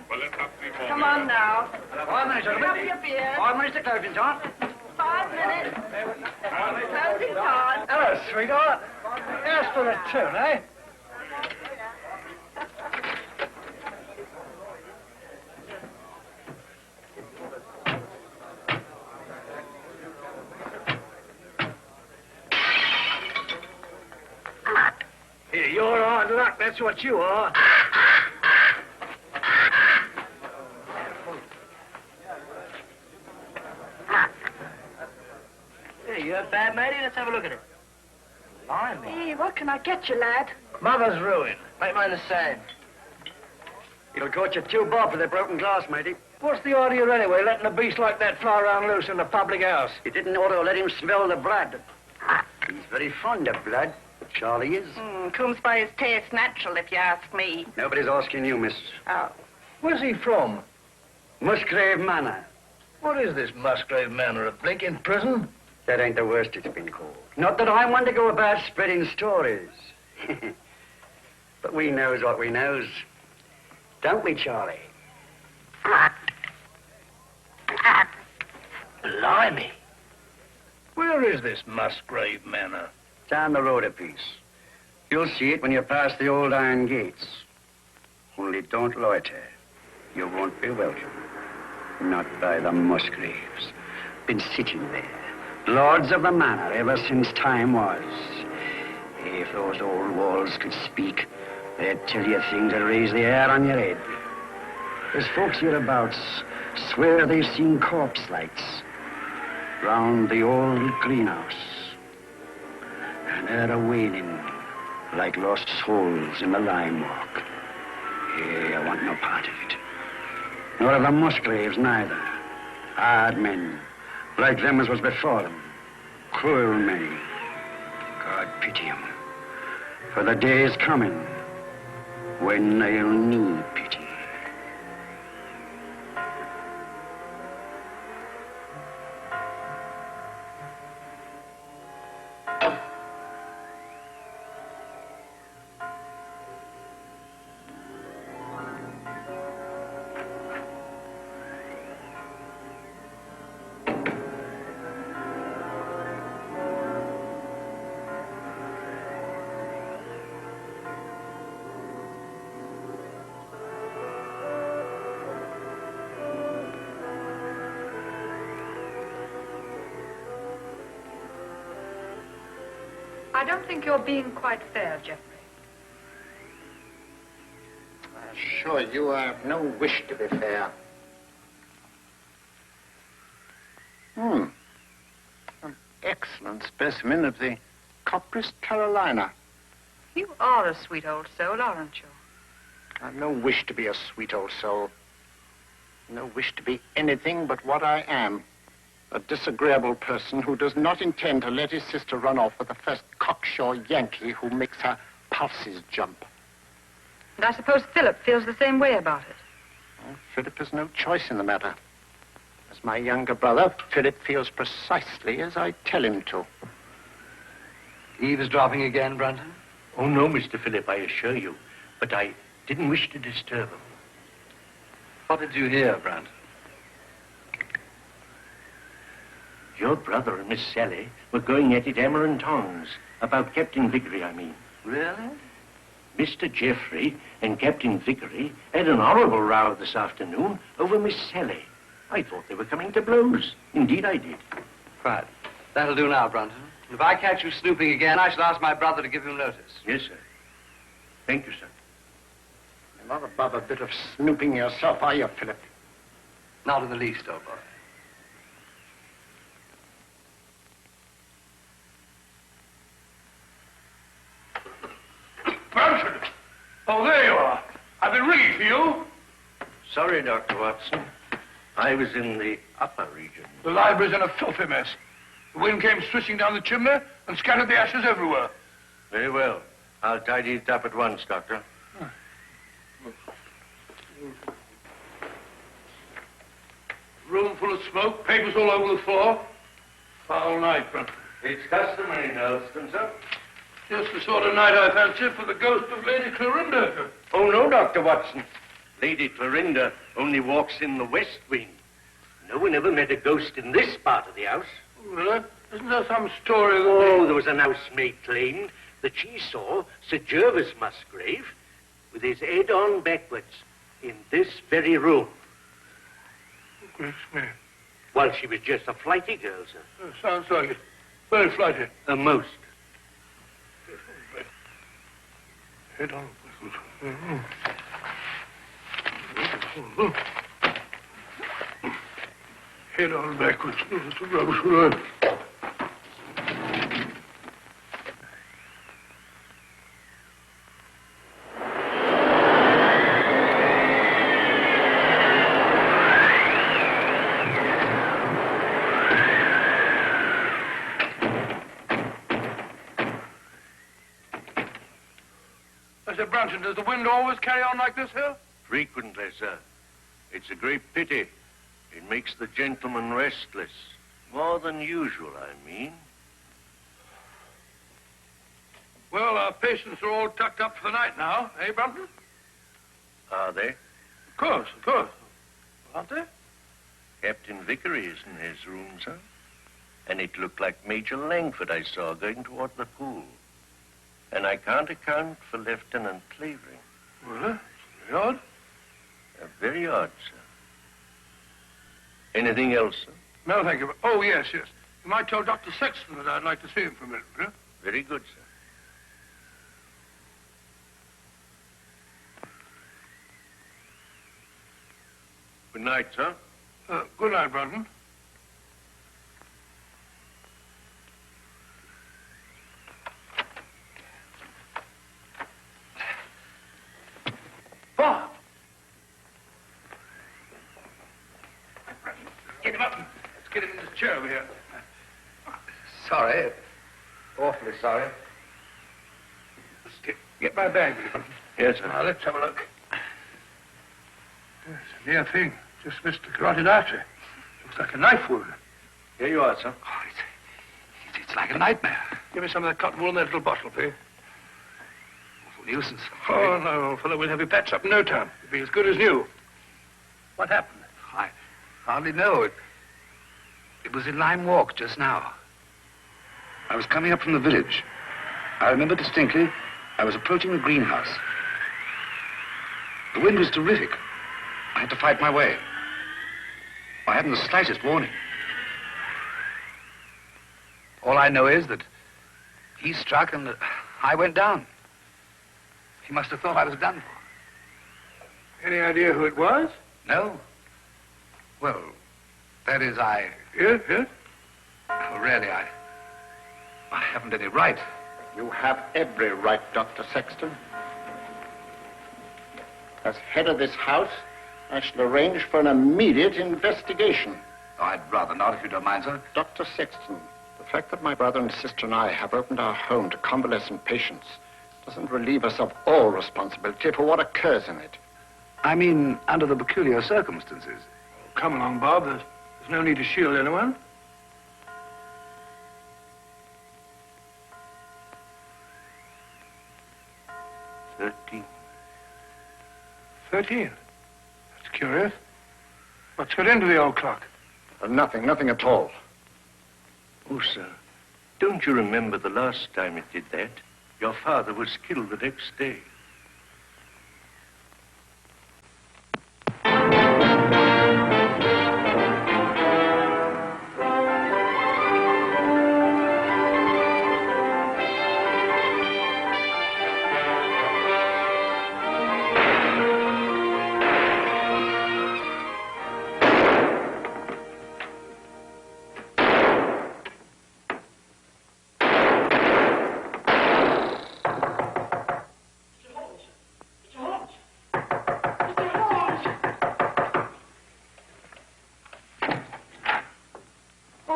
Well, let's have 3 more. Come on now. 5 minutes, Pick up your beer. 5 minutes to closing time. 5 minutes. Closing time. Hello, sweetheart. Here's for the tune, eh? Here, you're hard luck, that's what you are. Hey, you have bad, matey? Let's have a look at it. Blimey. Hey, what can I get you, lad? Mother's ruin. Make mine the same. It'll cost you 2 bob for the broken glass, matey. What's the idea anyway, letting a beast like that fly around loose in the public house? You didn't ought to let him smell the blood. He's very fond of blood. Charlie is. Comes by his taste natural, if you ask me. Nobody's asking you, miss. Oh. Where's he from? Musgrave Manor. What is this Musgrave Manor, a blinking prison? That ain't the worst it's been called. Not that I want to go about spreading stories. But we knows what we knows. Don't we, Charlie? Blimey. Where is this Musgrave Manor? Down the road a piece. You'll see it when you pass the old iron gates. Only don't loiter. You won't be welcome. Not by the Musgraves. Been sitting there. Lords of the manor ever since time was. If those old walls could speak, they'd tell you things that raise the hair on your head. There's folks hereabouts swear they've seen corpse lights round the old greenhouse. And they're a-wailing like lost souls in the lime walk. Hey, I want no part of it. Nor of the Musgraves, neither. Hard men, like them as was before them. Cruel men. God pity 'em. For the day is coming when they'll need pity. I don't think you're being quite fair, Geoffrey. I assure you I have no wish to be fair. An excellent specimen of the Copris Carolina. You are a sweet old soul, aren't you? I've no wish to be a sweet old soul. No wish to be anything but what I am. A disagreeable person who does not intend to let his sister run off with the first cocksure Yankee who makes her pulses jump. And I suppose Philip feels the same way about it. Well, Philip has no choice in the matter. As my younger brother, Philip feels precisely as I tell him to. Eavesdropping again, Brunton? Oh, no, Mr. Philip, I assure you. But I didn't wish to disturb him. What did you hear, Brunton? Your brother and Miss Sally were going at it hammer and tongs. About Captain Vickery, I mean. Really? Mr. Geoffrey and Captain Vickery had an horrible row this afternoon over Miss Sally. I thought they were coming to blows. Indeed, I did. Right. That'll do now, Brunton. If I catch you snooping again, I shall ask my brother to give you notice. Yes, sir. Thank you, sir. You're not above a bit of snooping yourself, are you, Philip? Not in the least, old boy. Brunton! Oh, there you are. I've been ringing for you. Sorry, Dr. Watson. I was in the upper region. The library's in a filthy mess. The wind came swishing down the chimney and scattered the ashes everywhere. Very well. I'll tidy it up at once, Doctor. Room full of smoke, papers all over the floor. Foul night, Brunton. It's customary, Nelston, sir. Just the sort of night I fancy for the ghost of Lady Clorinda. Oh, no, Dr. Watson. Lady Clorinda only walks in the west wing. No one ever met a ghost in this part of the house. Well, isn't there some story that... Oh, there was an housemaid claimed that she saw Sir Gervas Musgrave with his head on backwards in this very room. Yes, me. While she was just a flighty girl, sir. Sounds like it. Very flighty. A most. Head on. Head on backwards. It's a rubbish word. Mr. Brunton, does the wind always carry on like this here? Frequently, sir. It's a great pity. It makes the gentleman restless. More than usual, I mean. Well, our patients are all tucked up for the night now, eh, Brunton? Are they? Of course, of course. Aren't they? Captain Vickery is in his room, sir. And it looked like Major Langford I saw going toward the pool. And I can't account for Lieutenant Clavering. Well, it's very odd. Very odd, sir. Anything else, sir? No, thank you. Oh, yes, yes. You might tell Dr. Sexton that I'd like to see him for a minute, will you? Very good, sir. Good night, sir. Good night, Brunton. Bob! Get him up. Let's get him in this chair over here. Sorry. Awfully sorry. Get my bag, will you, Brunton? Yes, sir. Now, let's have a look. Yes, a near thing. Just missed the carotid artery. Looks like a knife wound. Here you are, sir. Oh, it's like a nightmare. Give me some of that cotton wool in that little bottle, please. Awful nuisance. Oh, no, old fellow. We'll have you patched up in no time. It'll be as good as new. What happened? I hardly know. It was in Lime Walk just now. I was coming up from the village. I remember distinctly I was approaching the greenhouse. The wind was terrific. I had to fight my way. I hadn't the slightest warning. All I know is that he struck and that I went down. He must have thought I was done for. Any idea who it was? No? Well, that is, Yes, yes. well, really, I haven't any right. You have every right, Dr. Sexton. As head of this house, I shall arrange for an immediate investigation. Oh, I'd rather not, if you don't mind, sir. Dr. Sexton, the fact that my brother and sister and I have opened our home to convalescent patients doesn't relieve us of all responsibility for what occurs in it. I mean, under the peculiar circumstances. Come along, Bob. There's no need to shield anyone. $13. 13. That's curious. What's got into the old clock? Nothing at all. Oh, sir, don't you remember the last time it did that? Your father was killed the next day.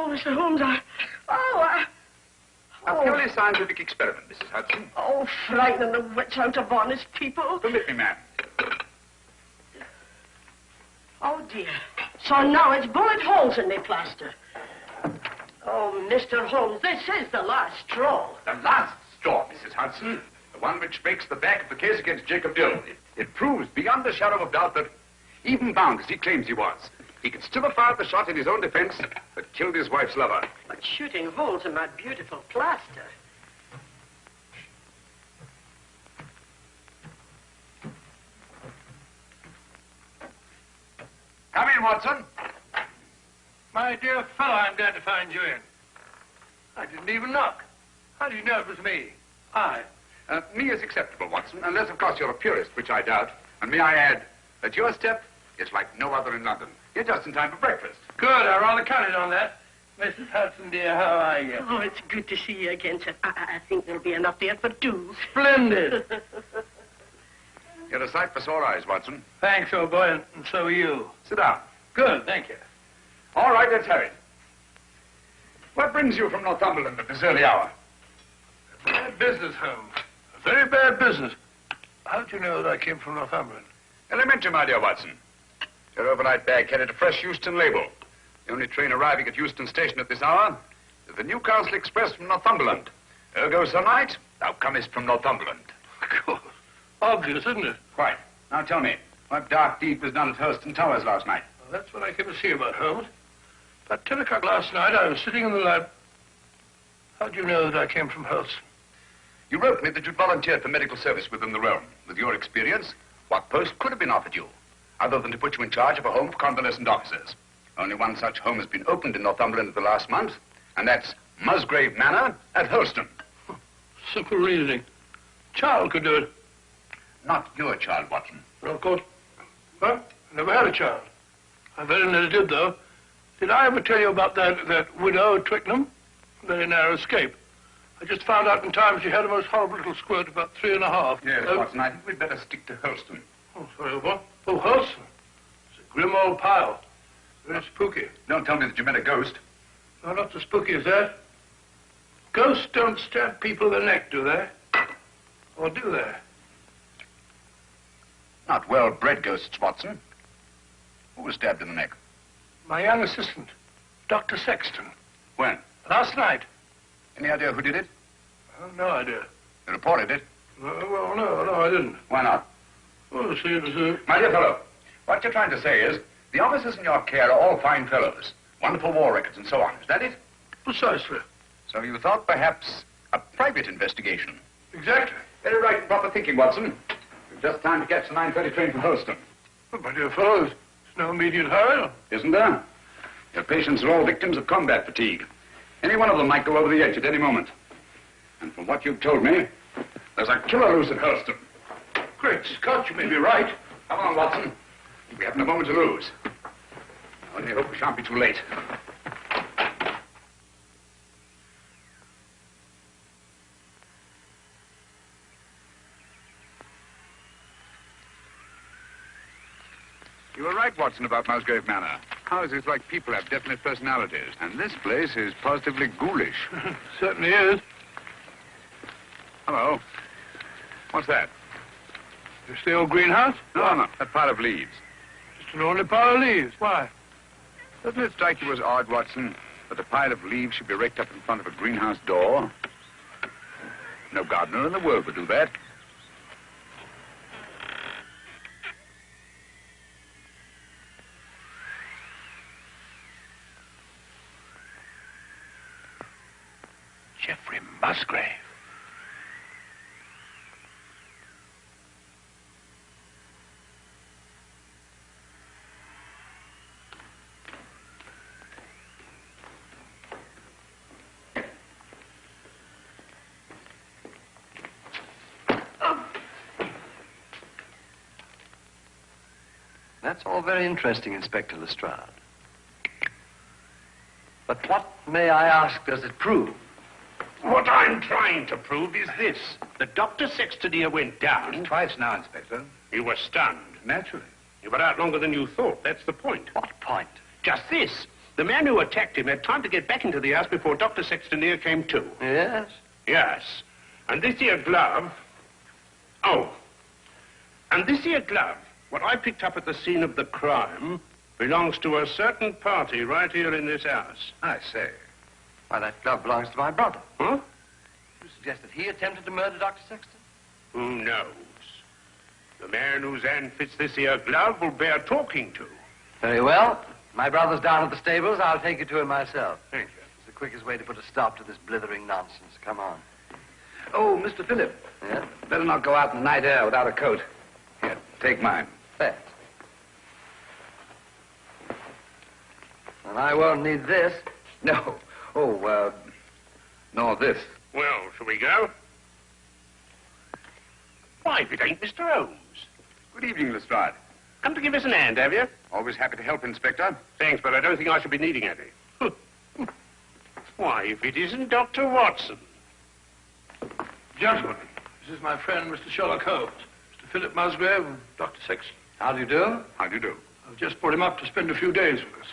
Mr. Holmes, A purely scientific experiment, Mrs. Hudson. Oh, frightening the wits out of honest people. Permit me, ma'am. Oh, dear. So now it's bullet holes in the plaster. Oh, Mr. Holmes, this is the last straw. The last straw, Mrs. Hudson. The one which breaks the back of the case against Jacob Dill. It proves beyond a shadow of doubt that, even bound as he claims he was, he could still have fired the shot in his own defense that killed his wife's lover. But shooting holes in my beautiful plaster. Come in, Watson. My dear fellow, I'm glad to find you in. I didn't even knock. How do you know it was me? Me is acceptable, Watson, unless, of course, you're a purist, which I doubt. And may I add that your step is like no other in London. You're just in time for breakfast. Good, I rather counted on that. Mrs. Hudson, dear, how are you? Oh, it's good to see you again, sir. I think there'll be enough there for two. Splendid. You're a sight for sore eyes, Watson. Thanks, old boy, and so are you. Sit down. Good, thank you. All right, let's have it. What brings you from Northumberland at this early hour? Bad business, Holmes. A very bad business. How'd you know that I came from Northumberland? Elementary, my dear Watson. Your overnight bag carried a fresh Euston label. The only train arriving at Euston Station at this hour is the Newcastle Express from Northumberland. Ergo, Sir Knight, thou comest from Northumberland. Of course. Obvious, isn't it? Quite. Now tell me, what dark deed was done at Hurlstone Towers last night? Well, that's what I came to see about, Holmes. About 10 o'clock last night, I was sitting in the lab. How'd you know that I came from Hurlstone? You wrote me that you'd volunteered for medical service within the realm. With your experience, what post could have been offered you, other than to put you in charge of a home for convalescent officers? Only one such home has been opened in Northumberland the last month, and that's Musgrave Manor at Hurlstone. Simple reasoning. Child could do it. Not your child, Watson. Well, of course. Well, I never had a child. I very nearly did, though. Did I ever tell you about that widow at Twickenham? Very narrow escape. I just found out in time she had a most horrible little squirt, about 3.5. Yes, Watson, I think we'd better stick to Hurlstone. Oh, sorry, old boy. Oh, Hurlstone. It's a grim old pile. Very spooky. Don't tell me that you met a ghost. No, not so spooky as that. Ghosts don't stab people in the neck, do they? Or do they? Not well-bred ghosts, Watson. Who was stabbed in the neck? My young assistant, Dr. Sexton. When? Last night. Any idea who did it? No idea. You reported it? Well, no, I didn't. Why not? Oh, see, it was My dear fellow, what you're trying to say is the officers in your care are all fine fellows, wonderful war records and so on. Is that it? Precisely. So you thought perhaps a private investigation? Exactly. Very right and proper thinking, Watson. We've just time to catch the 9:30 train from Hurlstone. But, my dear fellows, there's no immediate hurry. Isn't there? Your patients are all victims of combat fatigue. Any one of them might go over the edge at any moment. And from what you've told me, there's a killer loose at Hurlstone. Great Scott, you may be right. Come on, Watson. We haven't a moment to lose. I only hope we shan't be too late. You were right, Watson, about Musgrave Manor. Houses like people have definite personalities. And this place is positively ghoulish. Certainly is. Hello. What's that? It's the old greenhouse? No, that pile of leaves. Just an ordinary pile of leaves. Why? Doesn't it strike you as odd, Watson, that a pile of leaves should be raked up in front of a greenhouse door? No gardener in the world would do that. Geoffrey Musgrave. That's all very interesting, Inspector Lestrade. But what, may I ask, does it prove? What I'm trying to prove is this. That Dr. Sexton here went down. Twice now, Inspector. You were stunned. Naturally. You were out longer than you thought. That's the point. What point? Just this. The man who attacked him had time to get back into the house before Dr. Sexton here came to. Yes? Yes. And this here glove... Oh. And this here glove, what I picked up at the scene of the crime, belongs to a certain party right here in this house. I say. Why, that glove belongs to my brother. Huh? You suggest that he attempted to murder Dr. Sexton? Who knows? The man whose hand fits this here glove will bear talking to. Very well. My brother's down at the stables. I'll take you to him myself. Thank you. It's the quickest way to put a stop to this blithering nonsense. Come on. Oh, Mr. Phillip. Yeah? Better not go out in the night air without a coat. Here, take mine. Thanks. And I won't need this. No. Oh, nor this. Well, shall we go? Why, if it ain't Mr. Holmes. Good evening, Lestrade. Come to give us an hand, have you? Always happy to help, Inspector. Thanks, but I don't think I shall be needing any. Why, if it isn't Dr. Watson. Gentlemen, this is my friend, Mr. Sherlock Holmes. Mr. Philip Musgrave and Dr. Sexton. How do you do? How do you do? I've just brought him up to spend a few days with us.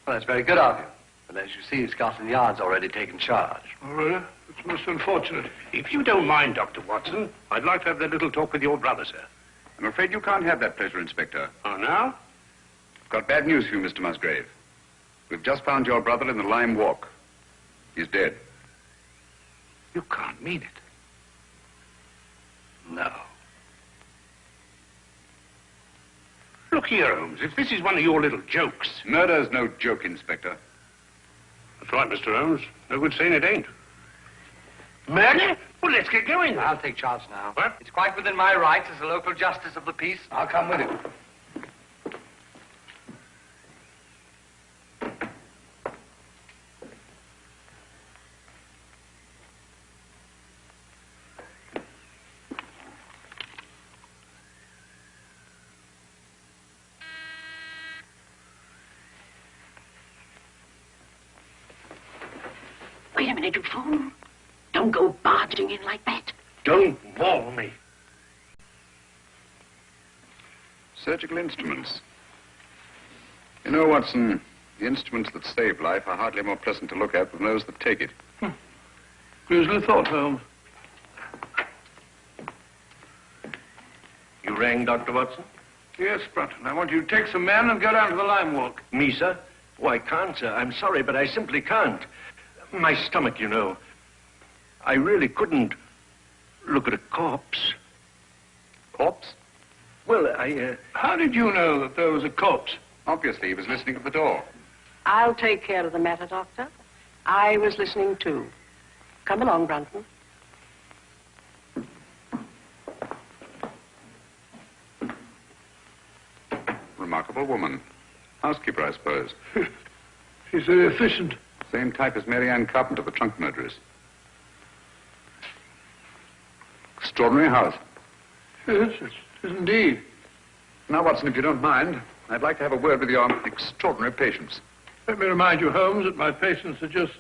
Well, that's very good of you. But as you see, Scotland Yard's already taken charge. Oh, really? It's most unfortunate. If you don't mind, Dr. Watson, I'd like to have that little talk with your brother, sir. I'm afraid you can't have that pleasure, Inspector. Oh, now? I've got bad news for you, Mr. Musgrave. We've just found your brother in the Lime Walk. He's dead. You can't mean it. No. Look here, Holmes, if this is one of your little jokes... Murder's no joke, Inspector. That's right, Mr. Holmes. No good saying it ain't. Murder? Well, let's get going. I'll take charge now. What? It's quite within my rights as a local justice of the peace. I'll come with you. Wait a minute, you fool. Don't go barging in like that. Don't maul me. Surgical instruments. You know, Watson, the instruments that save life are hardly more pleasant to look at than those that take it. Easily thought, Holmes. You rang, Dr. Watson? Yes, Brunton. I want you to take some men and go down to the Lime Walk. Me, sir? Oh, I can't, sir. I'm sorry, but I simply can't. My stomach, you know. I really couldn't look at a corpse. Corpse? Well, I, How did you know that there was a corpse? Obviously, he was listening at the door. I'll take care of the matter, Doctor. I was listening, too. Come along, Brunton. Remarkable woman. Housekeeper, I suppose. She's very efficient. Same type as Mary Ann Carpenter, the trunk murderess. Extraordinary house. Yes, it is indeed. Now, Watson, if you don't mind, I'd like to have a word with your extraordinary patients. Let me remind you, Holmes, that my patients are just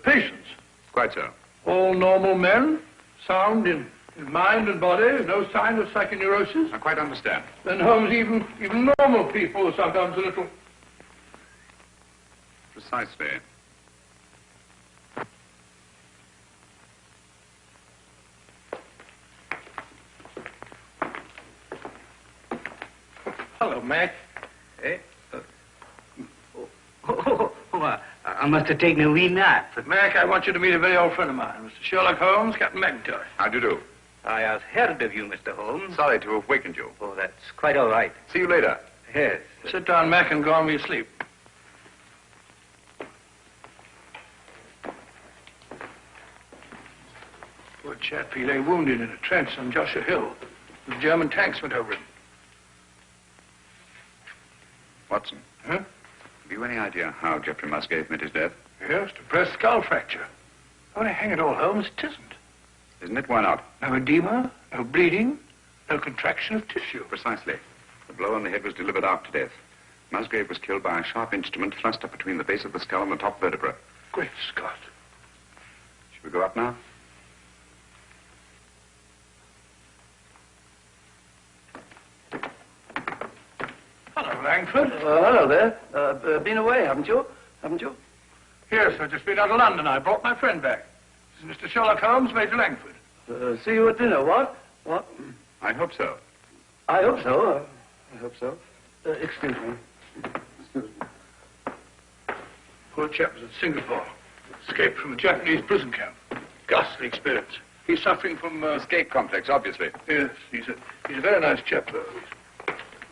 patients. Quite so. All normal men, sound in mind and body, no sign of psychoneurosis. I quite understand. Then, Holmes, even normal people are sometimes a little... Precisely. Hello, Mac. Eh? I must have taken a wee nap. Mac, I want you to meet a very old friend of mine, Mr. Sherlock Holmes, Captain McIntyre. How do you do? I have heard of you, Mr. Holmes. Sorry to have wakened you. Oh, that's quite all right. See you later. Yes. Sit down, Mac, and go on with your sleep. Poor chap, he lay wounded in a trench on Joshua Hill. The German tanks went over him. Watson. Huh? Have you any idea how Geoffrey Musgrave met his death? Yes, depressed skull fracture. Only hang it all, Holmes, it isn't. Isn't it? Why not? No edema, no bleeding, no contraction of tissue. Precisely. The blow on the head was delivered after death. Musgrave was killed by a sharp instrument thrust up between the base of the skull and the top vertebra. Great Scott. Shall we go up now? Hello, Langford. Hello there. Been away, haven't you? Haven't you? Yes, I've just been out of London. I brought my friend back. This is Mr. Sherlock Holmes, Major Langford. See you at dinner, what? What? I hope so. I hope so. I hope so. Excuse me. Excuse me. Poor chap was in Singapore. Escaped from a Japanese prison camp. Ghastly experience. He's suffering from... Escape complex, obviously. Yes, he's a very nice chap, though.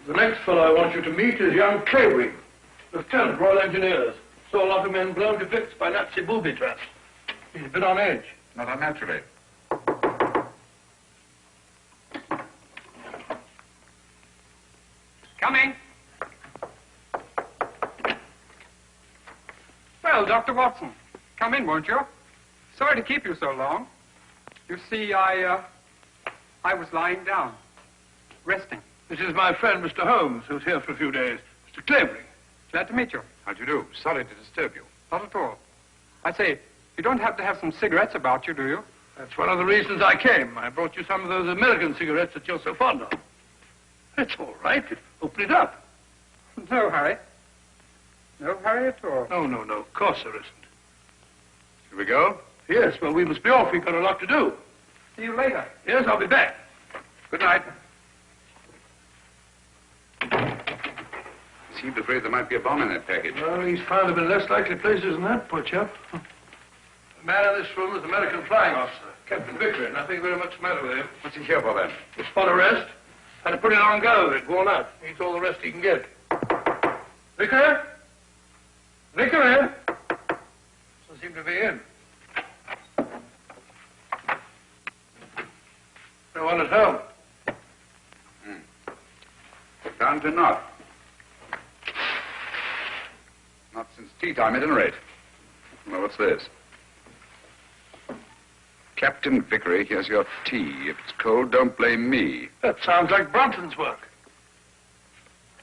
The next fellow I want you to meet is young Clavering, Lieutenant, Royal Engineers. Saw a lot of men blown to bits by Nazi booby traps. He's a bit on edge. Not unnaturally. Coming. Well, Dr. Watson, come in, won't you? Sorry to keep you so long. You see, I was lying down, resting. This is my friend, Mr. Holmes, who's here for a few days. Mr. Clavering. Glad to meet you. How do you do? Sorry to disturb you. Not at all. I say, you don't happen to have some cigarettes about you, do you? That's one of the reasons I came. I brought you some of those American cigarettes that you're so fond of. It's all right. Open it up. No hurry. No hurry at all. No. Of course there isn't. Here we go. Yes, well, we must be off. We've got a lot to do. See you later. Yes, I'll be back. Good night. Seemed afraid there might be a bomb in that package. Well, he's found them in less likely places than that, poor chap. The man in this room is the American flying officer, Captain Vickery. Nothing very much the matter with him. What's he here for, then? He's spot arrest. Had a pretty long go of it, worn out. Eats all the rest he can get. Vickery? Vickery? Doesn't seem to be in. No one at home. Down to not. Not since tea time, at any rate. Well, what's this? Captain Vickery, here's your tea. If it's cold, don't blame me. That sounds like Brunton's work.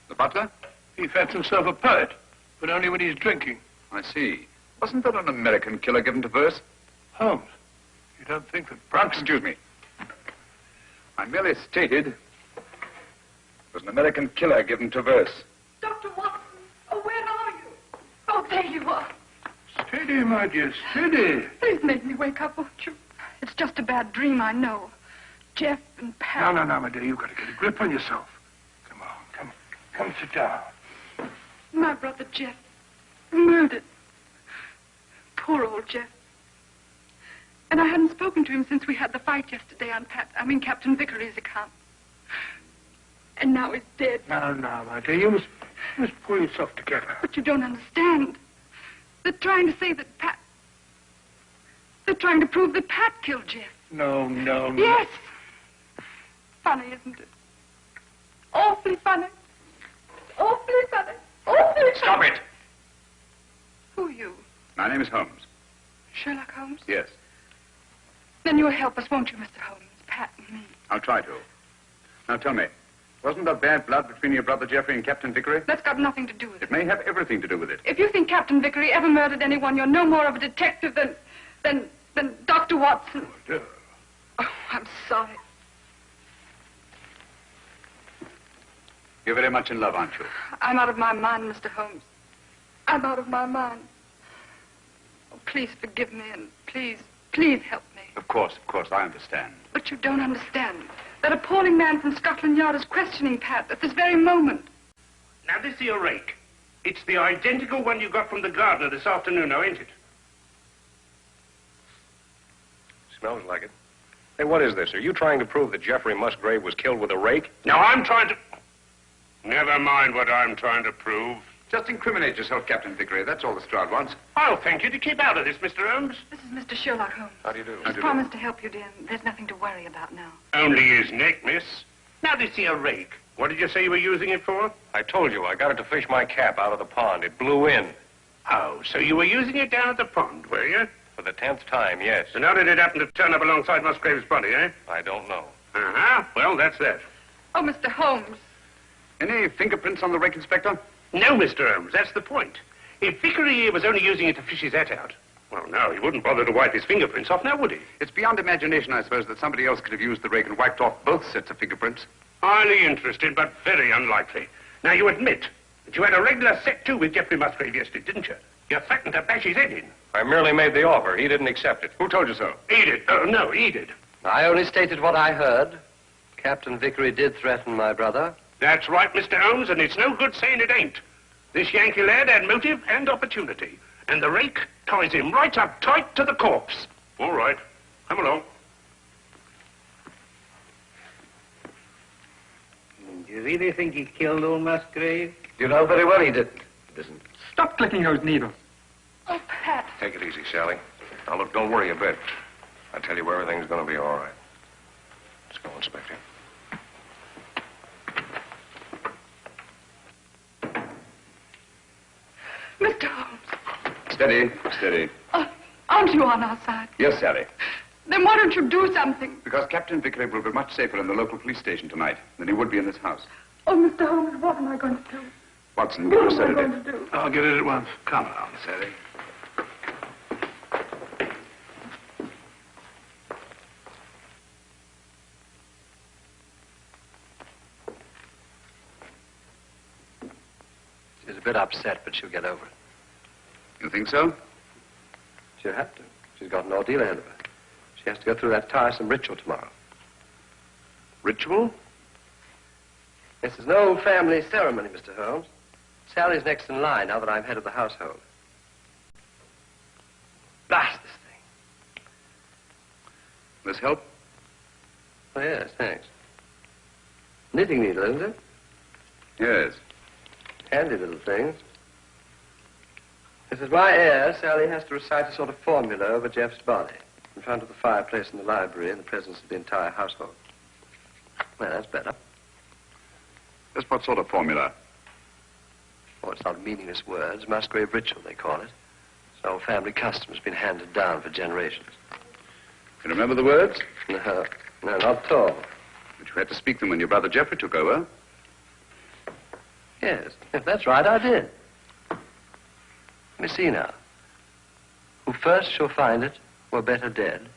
The butler? He fats himself a poet, but only when he's drinking. I see. Wasn't there an American killer given to verse? Holmes, you don't think that Brunton... Excuse me. I merely stated there was an American killer given to verse. Dr. Watson, oh, where are you? Oh, there you are. Steady, my dear, steady. Please make me wake up, won't you? It's just a bad dream, I know. Jeff and Pat... No, my dear, you've got to get a grip on yourself. Come on, come sit down. My brother Jeff, murdered. Poor old Jeff. And I hadn't spoken to him since we had the fight yesterday on Captain Vickery's account. And now he's dead. No, my dear, you must pull yourself together. But you don't understand. They're trying to say that Pat... They're trying to prove that Pat killed Jeff. No. Yes. Funny, isn't it? Awfully funny. Awfully funny. Awfully funny. Stop it! Who are you? My name is Holmes. Sherlock Holmes? Yes. Then you'll help us, won't you, Mr. Holmes? Pat and me. I'll try to. Now tell me, wasn't there bad blood between your brother Jeffrey and Captain Vickery? That's got nothing to do with it. It may have everything to do with it. If you think Captain Vickery ever murdered anyone, you're no more of a detective than Dr. Watson. Oh, I'm sorry. You're very much in love, aren't you? I'm out of my mind, Mr. Holmes. I'm out of my mind. Oh, please forgive me and please help me. Of course, I understand. But you don't understand. That appalling man from Scotland Yard is questioning Pat at this very moment. Now, this here rake. It's the identical one you got from the gardener this afternoon, now, ain't it? Smells like it. Hey, what is this? Are you trying to prove that Jeffrey Musgrave was killed with a rake? Now, I'm trying to... Never mind what I'm trying to prove. Just incriminate yourself, Captain Vickery. That's all the Stroud wants. I'll thank you to keep out of this, Mr. Holmes. This is Mr. Sherlock Holmes. How do you do? He's promised to help you, dear. There's nothing to worry about now. Only his neck, miss. Now, this here rake. What did you say you were using it for? I told you, I got it to fish my cap out of the pond. It blew in. Oh, so you were using it down at the pond, were you? For the 10th time, yes. And how did it happen to turn up alongside Musgrave's body, eh? I don't know. Uh-huh. Well, that's that. Oh, Mr. Holmes. Any fingerprints on the rake, Inspector? No, Mr. Holmes, that's the point. If Vickery here was only using it to fish his hat out, well, no, he wouldn't bother to wipe his fingerprints off, now would he? It's beyond imagination, I suppose, that somebody else could have used the rake and wiped off both sets of fingerprints. Highly interested, but very unlikely. Now, you admit that you had a regular set, too, with Jeffrey Musgrave yesterday, didn't you? You threatened to bash his head in. I merely made the offer. He didn't accept it. Who told you so? He did. No, he did. I only stated what I heard. Captain Vickery did threaten my brother. That's right, Mr. Holmes, and it's no good saying it ain't. This Yankee lad had motive and opportunity, and the rake ties him right up tight to the corpse. All right. Come along. You really think he killed old Musgrave? You know very well he didn't. It isn't. Stop clicking those needles. Oh, Pat. Take it easy, Sally. Now, look, don't worry a bit. I tell you, everything's going to be all right. Let's go, Inspector. Mr. Holmes. Steady, steady. Aren't you on our side? Yes, Sally. Then why don't you do something? Because Captain Vickery will be much safer in the local police station tonight than he would be in this house. Oh, Mr. Holmes, what am I going to do? Watson, give her a What am I going sedative. to do? I'll get it at once. Come on. Sally. She's a bit upset, but she'll get over it. You think so? She'll have to. She's got an ordeal ahead of her. She has to go through that tiresome ritual tomorrow. Ritual? This is no family ceremony, Mr. Holmes. Sally's next in line now that I'm head of the household. Blast this thing. This help? Oh, yes, thanks. Knitting needle, isn't it? Yes. Handy little things. This is my heir. Sally has to recite a sort of formula over Jeff's body in front of the fireplace in the library in the presence of the entire household. Well, that's better. Just what sort of formula? Oh, it's not meaningless words. Musgrave ritual, they call it. It's an old family custom. It's been handed down for generations. You remember the words? No, not at all. But you had to speak them when your brother Jeffrey took over. Yes, that's right, I did. Let me see now. Who first shall find it were better dead.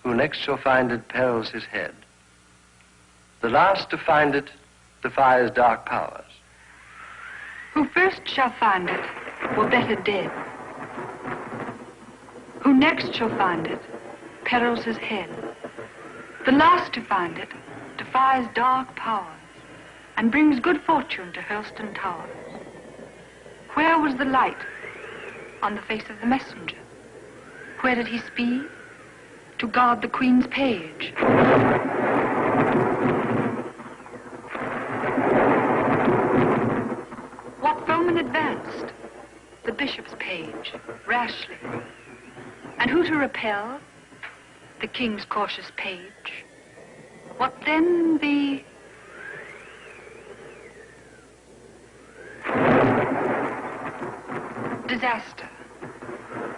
Who next shall find it perils his head. The last to find it defies dark powers. Who first shall find it were better dead. Who next shall find it perils his head. The last to find it defies dark powers and brings good fortune to Hurlstone Towers. Where was the light on the face of the messenger? Where did he speed? To guard the Queen's page. What foeman advanced? The bishop's page, rashly. And who to repel? The king's cautious page. What then the... disaster.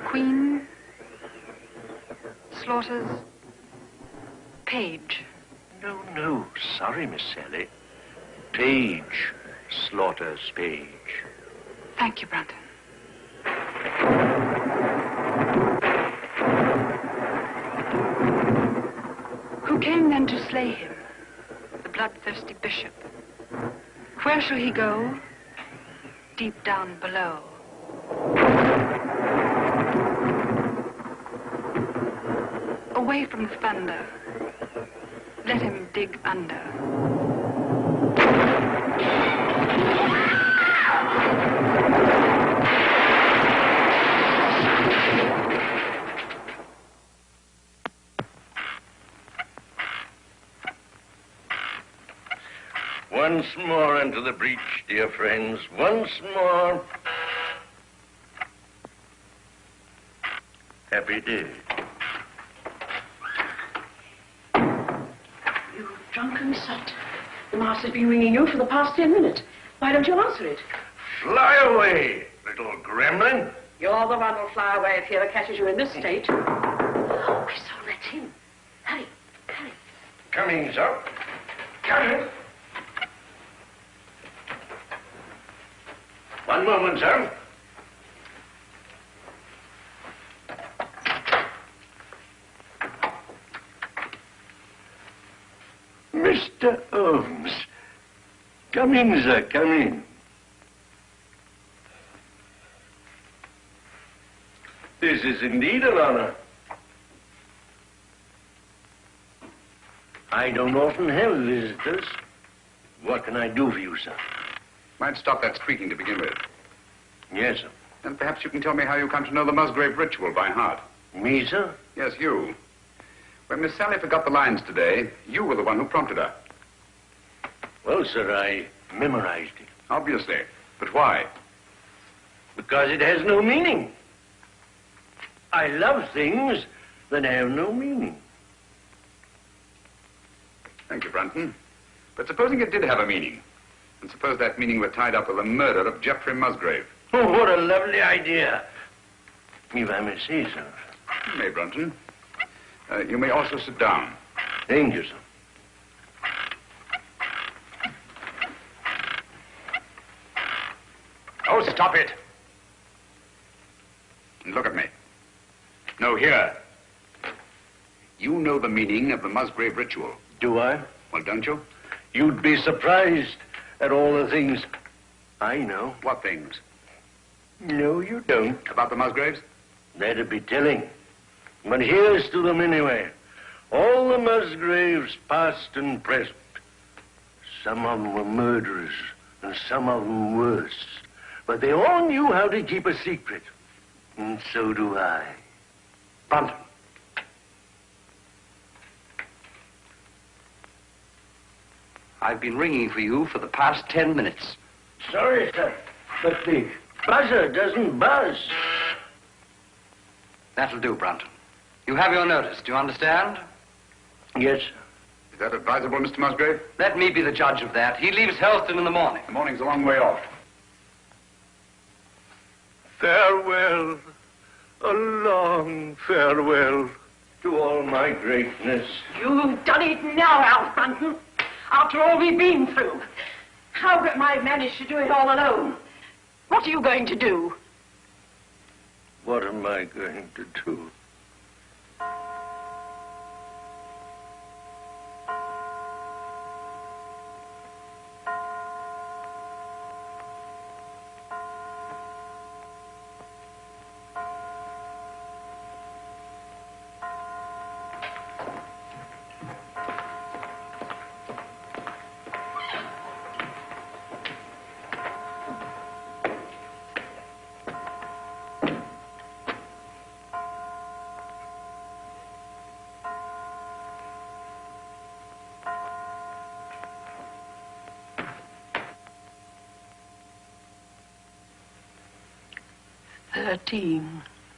Queen slaughters page. No. Sorry, Miss Sally. Page slaughters page. Thank you, Brunton. Who came then to slay him? The bloodthirsty bishop. Where shall he go? Deep down below. Away from the thunder. Let him dig under. Once more into the breach, dear friends. Once more. Happy day. You drunken sot. The master's been ringing you for the past 10 minutes. Why don't you answer it? Fly away, little gremlin. You're the one who'll fly away if he ever catches you in this state. Oh, I saw that's him. Hurry. Coming, sir. Coming. One moment, sir. Mr. Holmes. Come in, sir, come in. This is indeed an honor. I don't often have visitors. What can I do for you, sir? Might stop that squeaking to begin with. Yes, sir. Then perhaps you can tell me how you come to know the Musgrave ritual by heart. Me, sir? Yes, you. When Miss Sally forgot the lines today, you were the one who prompted her. Well, sir, I memorized it. Obviously. But why? Because it has no meaning. I love things that have no meaning. Thank you, Brunton. But supposing it did have a meaning, and suppose that meaning were tied up with the murder of Geoffrey Musgrave. Oh, what a lovely idea. If I may say so. You may, Brunton. You may also sit down. Thank you, sir. Oh, stop it. And look at me. No, here. You know the meaning of the Musgrave ritual. Do I? Well, don't you? You'd be surprised at all the things I know. What things? No, you don't. About the Musgraves? That'd be telling. But here's to them anyway. All the Musgraves, past and present. Some of them were murderers, and some of them worse. But they all knew how to keep a secret. And so do I. Brunton. I've been ringing for you for the past 10 minutes. Sorry, sir, but the buzzer doesn't buzz. That'll do, Brunton. You have your notice, do you understand? Yes, sir. Is that advisable, Mr. Musgrave? Let me be the judge of that. He leaves Helston in the morning. The morning's a long way off. Farewell, a long farewell to all my greatness. You've done it now, Alf Brunton. After all we've been through. How am I managed to do it all alone? What are you going to do? What am I going to do?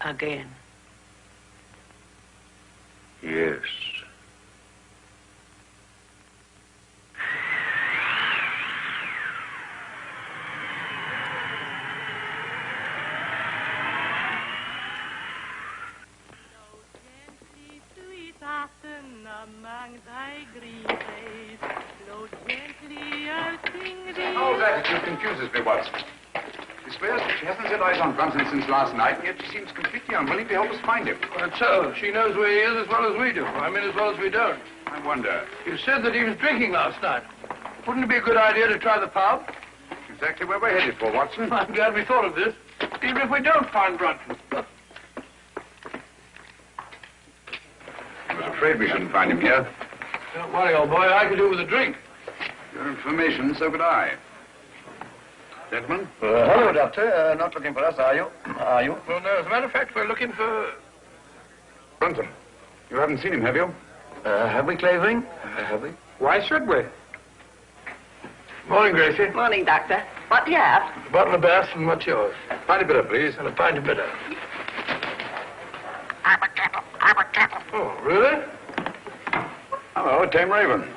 Again. Yes. Holmes' attitude confuses me, Watson. He swears that she hasn't set eyes on Brunton since last night, and yet she seems completely unwilling to help us find him. That's so. She knows where he is as well as we do. I mean, as well as we don't. I wonder. You said that he was drinking last night. Wouldn't it be a good idea to try the pub? Exactly where we're headed for, Watson. I'm glad we thought of this. Even if we don't find Brunton. I was afraid we shouldn't find him here. Don't worry, old boy. I could do with a drink. Your information, so could I. Gentlemen? Hello, Doctor. Not looking for us, are you? Are you? Well, no. As a matter of fact, we're looking for... Brunton. You haven't seen him, have you? Have we, Clavering? Have we? Why should we? Morning, Gracie. Morning, Doctor. What do you have? A bottle of Bass, and what's yours? Pint of bitter, please. And a pint of bitter. Oh, really? Hello, Tame Raven.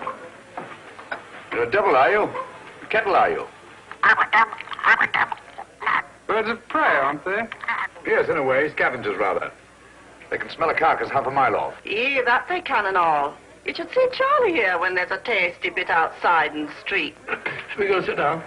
You're a devil, are you? A kettle, are you? Birds of prey, aren't they? Yes, in a way. Scavengers, rather. They can smell a carcass half a mile off. Yeah, that they can and all. You should see Charlie here when there's a tasty bit outside in the street. Shall we go sit down?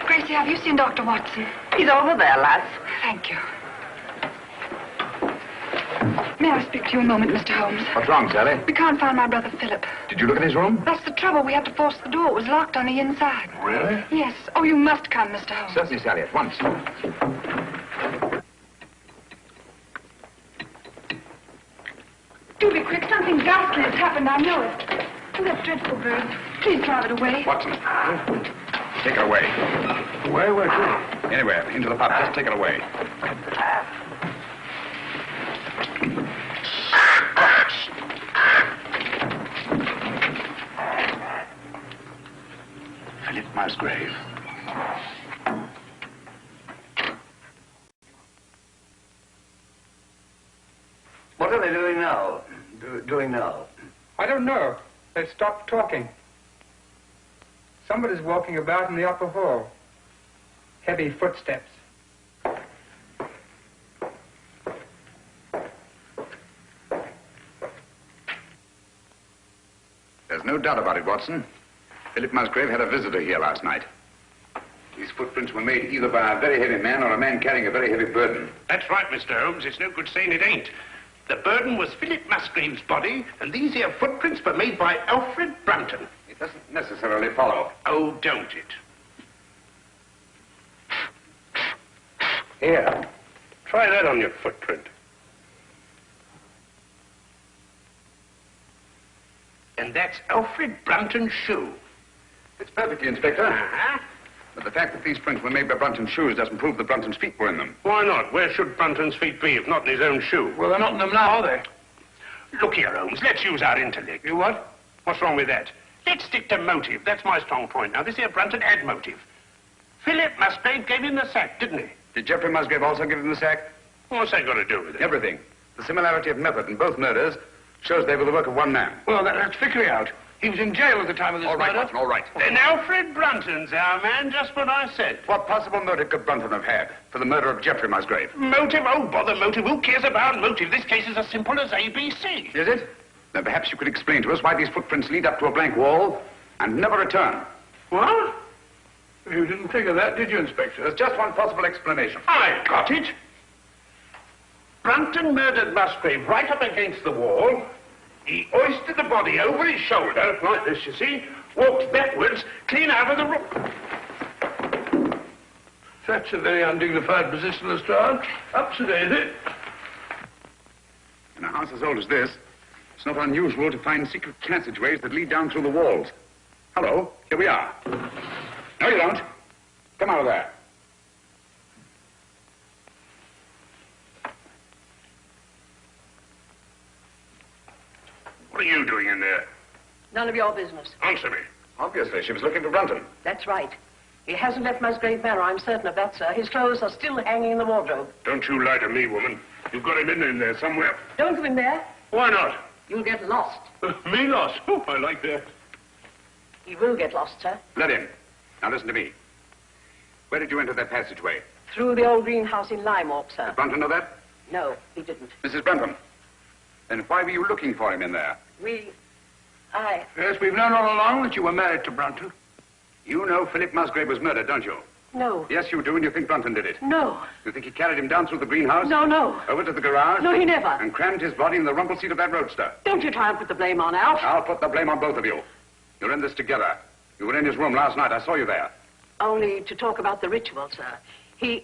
Gracie, have you seen Dr. Watson? He's over there, lass. Thank you. May I speak to you a moment, Mr. Holmes? What's wrong, Sally? We can't find my brother Philip. Did you look at his room? That's the trouble. We had to force the door. It was locked on the inside. Really? Yes. Oh, you must come, Mr. Holmes. Certainly, Sally, at once. Something has happened, I know it. Oh, that dreadful bird. Please drive it away. Watson, take it away. Away? Where to? Anywhere, into the pub. Just take it away. Philip Musgrave. What are they doing now? Doing now? I don't know. They stopped talking. Somebody's walking about in the upper hall. Heavy footsteps. There's no doubt about it, Watson. Philip Musgrave had a visitor here last night. These footprints were made either by a very heavy man or a man carrying a very heavy burden. That's right, Mr. Holmes. It's no good saying it ain't. The burden was Philip Musgrave's body, and these here footprints were made by Alfred Brunton. It doesn't necessarily follow. Oh, don't it? Here. Try that on your footprint. And that's Alfred Brunton's shoe. It's perfectly, Inspector. Uh-huh. But the fact that these prints were made by Brunton's shoes doesn't prove that Brunton's feet were in them. Why not? Where should Brunton's feet be if not in his own shoe? Well, they're not in them now, are they? Look here, Holmes. Let's use our intellect. You what? What's wrong with that? Let's stick to motive. That's my strong point. Now, this here Brunton had motive. Philip Musgrave gave him the sack, didn't he? Did Geoffrey Musgrave also give him the sack? What's that got to do with it? Everything. The similarity of method in both murders shows they were the work of one man. Well, that's Vickery out. He was in jail at the time of this All right, murder. Watson, all right. Then Alfred Brunton's our man, just what I said. What possible motive could Brunton have had for the murder of Geoffrey Musgrave? Motive? Oh, bother motive. Who cares about motive? This case is as simple as ABC. Is it? Then perhaps you could explain to us why these footprints lead up to a blank wall and never return. What? You didn't think of that, did you, Inspector? There's just one possible explanation. I got it. Brunton murdered Musgrave right up against the wall. He hoisted the body over his shoulder, like this, you see, walked backwards, clean out of the room. That's a very undignified position, Lestrade. Up to date, is it? In a house as old as this, it's not unusual to find secret passageways that lead down through the walls. Hello, here we are. No, you don't. Come out of there. What are you doing in there? None of your business. Answer me. Obviously, she was looking for Brunton. That's right. He hasn't left Musgrave Manor, I'm certain of that, sir. His clothes are still hanging in the wardrobe. Don't you lie to me, woman. You've got him in there somewhere. Don't go in there. Why not? You'll get lost. Me lost? Oh, I like that. He will get lost, sir. Let him. Now listen to me. Where did you enter that passageway? Through the old greenhouse in Lime Walk, sir. Did Brunton know that? No, he didn't. Mrs. Brunton. Then why were you looking for him in there? Yes, we've known all along that you were married to Brunton. You know Philip Musgrave was murdered, don't you? No. Yes, you do, and you think Brunton did it. No. You think he carried him down through the greenhouse? No. Over to the garage? No, he never. And crammed his body in the rumble seat of that roadster? Don't you try and put the blame on Alf. I'll put the blame on both of you. You're in this together. You were in his room last night. I saw you there. Only to talk about the ritual, sir. He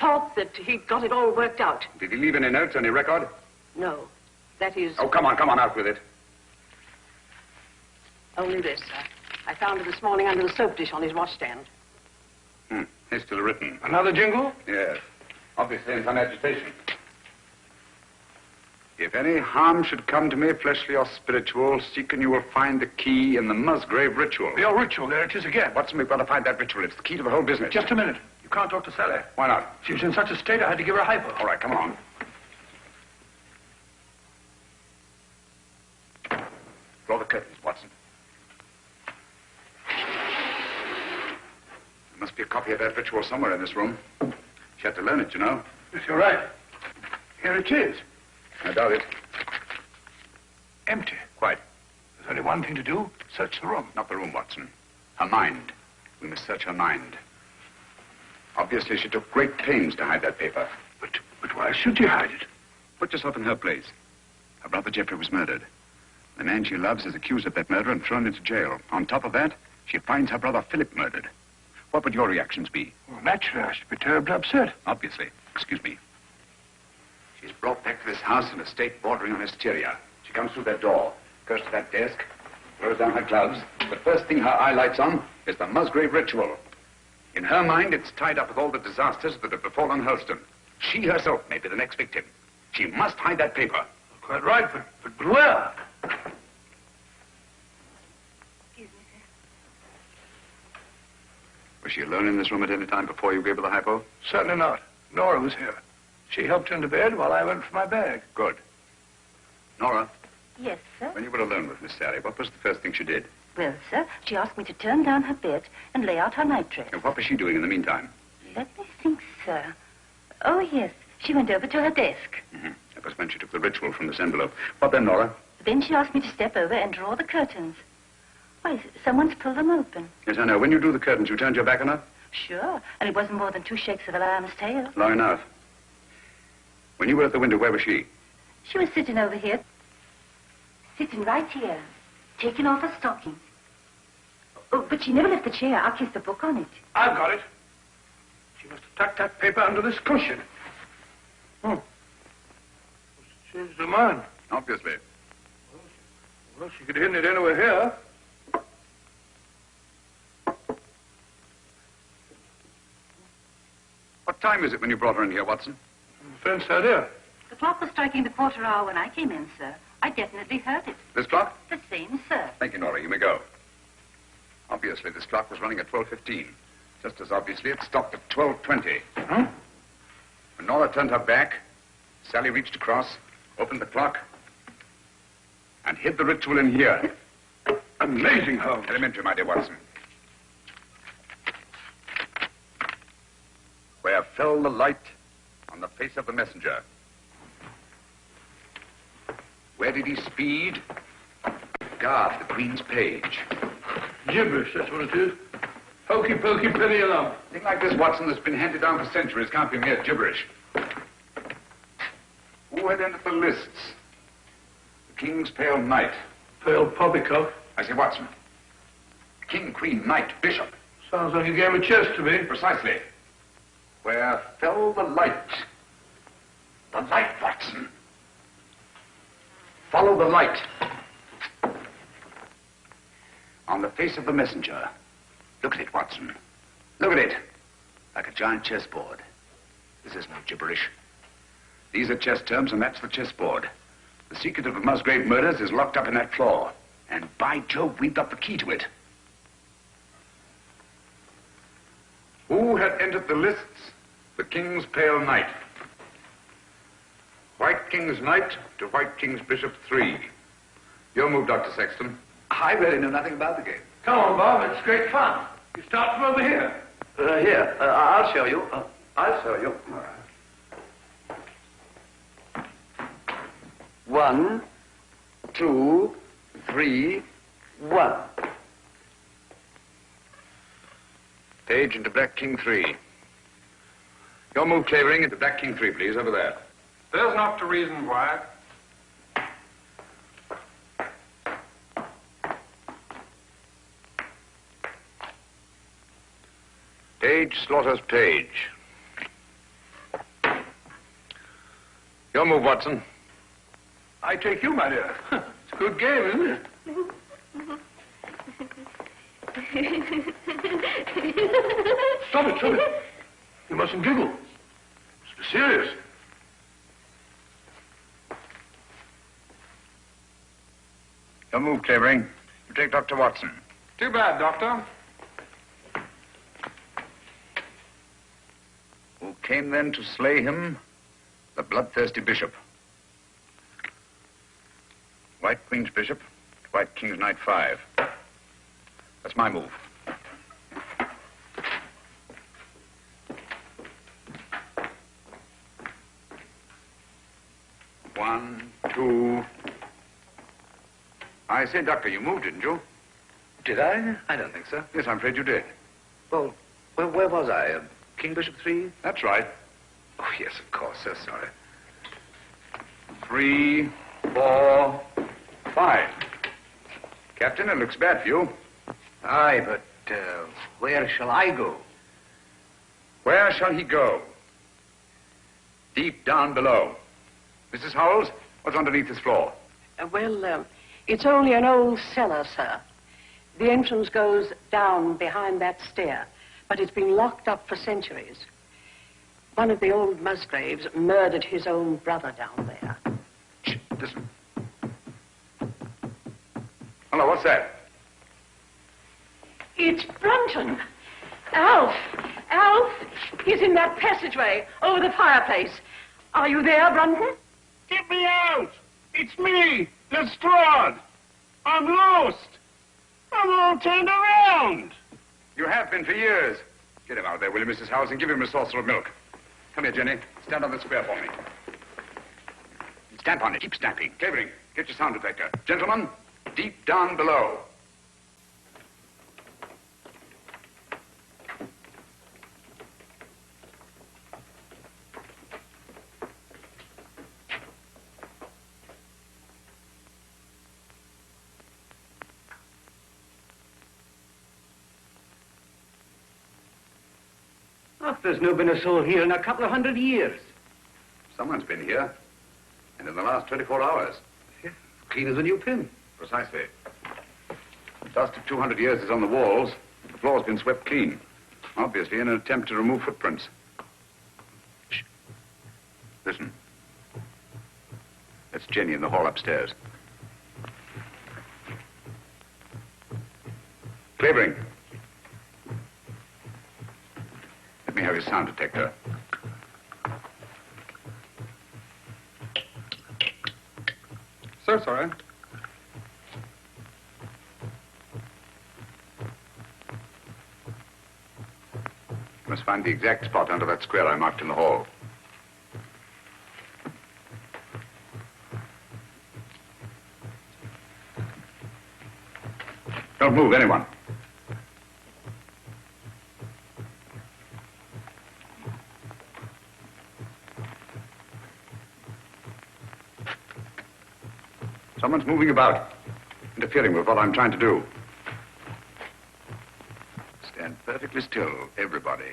thought that he'd got it all worked out. Did he leave any notes, any record? No. That is... Oh, come on, out with it. Only this, sir. I found it this morning under the soap dish on his washstand. Hastily written. Another jingle? Yes. Obviously in some agitation. If any harm should come to me, fleshly or spiritual, seek and you will find the key in the Musgrave ritual. Your ritual, there it is again. Watson, we've got to find that ritual. It's the key to the whole business. Just a minute. You can't talk to Sally. Why not? She was in such a state I had to give her a hypo. All right, come on. Draw the curtains, Watson. There must be a copy of that ritual somewhere in this room. She had to learn it, you know. Yes, you're right. Here it is. I doubt it. Empty. Quite. There's only one thing to do. Search the room. Not the room, Watson. Her mind. We must search her mind. Obviously, she took great pains to hide that paper. But why should you hide it? Put yourself in her place. Her brother Geoffrey was murdered. The man she loves is accused of that murder and thrown into jail. On top of that, she finds her brother Philip murdered. What would your reactions be? Well, naturally, I should be terribly upset. Obviously. Excuse me. She's brought back to this house in a state bordering on hysteria. She comes through that door, goes to that desk, throws down her gloves. The first thing her eye lights on is the Musgrave ritual. In her mind, it's tied up with all the disasters that have befallen Hurlstone. She herself may be the next victim. She must hide that paper. Quite right, but where? Was she alone in this room at any time before you gave her the hypo? Certainly not. Nora was here. She helped into bed while I went for my bag. Good. Nora, Yes, sir. when you were alone with Miss Sally, what was the first thing she did? Well, sir, she asked me to turn down her bed and lay out her nightdress. And what was she doing in the meantime? Let me think, sir. Oh, yes. She went over to her desk. Mm-hmm. That was when she took the ritual from this envelope. What then, Nora? Then she asked me to step over and draw the curtains. Why, someone's pulled them open. Yes, I know. When you drew the curtains, you turned your back on her? Sure. And it wasn't more than 2 shakes of a lion's tail. Long enough. When you were at the window, where was she? She was sitting over here. Sitting right here. Taking off her stockings. Oh, but she never left the chair. I kissed the book on it. I've got it. She must have tucked that paper under this cushion. Must have changed her mind. Obviously. Well, she could have hidden it anywhere here. What time is it when you brought her in here, Watson? The fence idea. The clock was striking the 1/4 hour when I came in, sir. I definitely heard it. This clock? The same, sir. Thank you, Nora. You may go. Obviously, this clock was running at 12:15. Just as obviously, it stopped at 12:20. Huh? When Nora turned her back, Sally reached across, opened the clock, and hid the ritual in here. Amazing, Holmes. Elementary, my dear Watson. Where fell the light on the face of the messenger? Where did he speed? Guard the Queen's page. Gibberish, that's what it is. Hokey pokey penny a lump. A thing like this, Watson, that's been handed down for centuries can't be mere gibberish. Who had entered the lists? The King's Pale Knight. Pale poppycock. I say, Watson. King, Queen, Knight, Bishop. Sounds like a game of chess to me. Precisely. Where fell the light? The light, Watson. Follow the light. On the face of the messenger. Look at it, Watson. Look at it. Like a giant chessboard. This is no gibberish. These are chess terms, and that's the chessboard. The secret of the Musgrave murders is locked up in that floor. And by Jove, we've got the key to it. Who had entered the lists? The King's Pale Knight. White King's Knight to White King's Bishop 3. Your move, Dr. Sexton. I really know nothing about the game. Come on, Bob. It's great fun. You start from over here. Here. I'll show you. I'll show you. 1, 2, 3, 1. Page into Black King 3. Your move, Clavering, into Black King 3, please, over there. There's not to reason why. Page slaughters Page. Your move, Watson. I take you, my dear. It's a good game, isn't it? Stop it, stop it. You mustn't giggle. It's serious. Your move, Clavering. You take Dr. Watson. Too bad, Doctor. Who came then to slay him? The bloodthirsty bishop. White Queen's Bishop, White King's Knight 5. That's my move. One, two. I say, Doctor, you moved, didn't you? Did I? I don't think so. Yes, I'm afraid you did. Well, where was I? King Bishop 3? That's right. Oh, yes, of course. So sorry. 3, 4, 5. Captain, it looks bad for you. Aye, but where shall I go? Where shall he go? Deep down below. Mrs. Howells, what's underneath this floor? It's only an old cellar, sir. The entrance goes down behind that stair, but it's been locked up for centuries. One of the old Musgraves murdered his own brother down there. Shh, listen. Hello, what's that? It's Brunton. Alf! Alf! He's in that passageway over the fireplace. Are you there, Brunton? Get me out! It's me, Lestrade. I'm lost. I'm all turned around. You have been for years. Get him out of there, will you, Mrs. Howes, and give him a saucer of milk. Come here, Jenny. Stand on the square for me. Stamp on it. Keep stamping. Clavering, get your sound detector. Gentlemen, deep down below. There's no been a soul here in a couple of 100 years. Someone's been here. And in the last 24 hours. Yeah, clean as a new pin. Precisely. The dust of 200 years is on the walls. The floor's been swept clean. Obviously in an attempt to remove footprints. Shh. Listen. That's Jenny in the hall upstairs. Clavering. Let me have his sound detector. So sorry. You must find the exact spot under that square I marked in the hall. Don't move, anyone. Someone's moving about, interfering with what I'm trying to do. Stand perfectly still, everybody.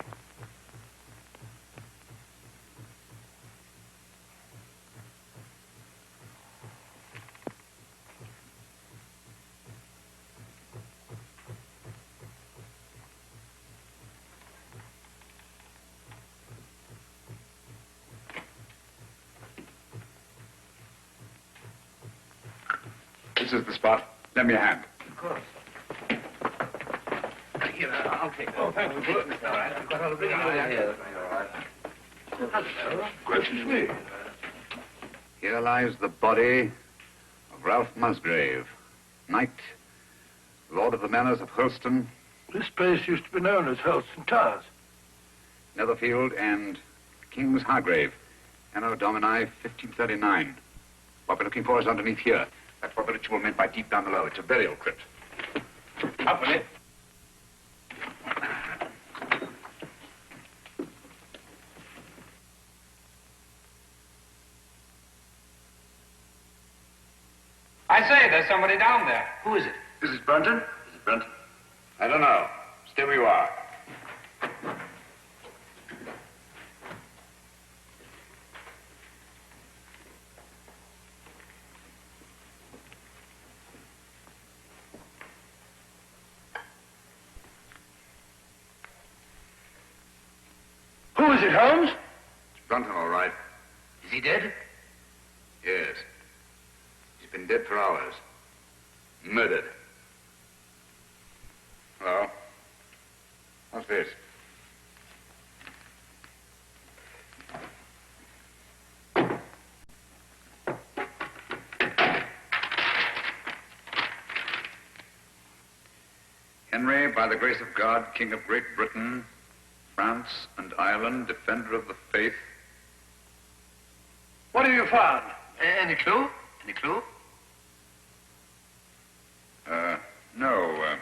This is the spot. Lend me a hand. Of course. Here, I'll take it. Oh, thank you. All right. I've got all the big here. Hello. Gracious me. Here lies the body of Ralph Musgrave, knight, lord of the manors of Holston, This place used to be known as Holston Towers. Netherfield, and King's Hargrave, Anno Domini 1539. What we're looking for is underneath here. That's what the ritual meant by deep down below. It's a burial crypt. Up with it. I say, there's somebody down there. Who is it? This is Brunton? Is it Brunton? I don't know. Stay where you are. Who is it, Holmes? It's Brunton, all right. Is he dead? Yes. He's been dead for hours. Murdered. Hello? What's this? Henry, by the grace of God, King of Great Britain, France and Ireland, defender of the faith. What have you found? Any clue? Any clue? No.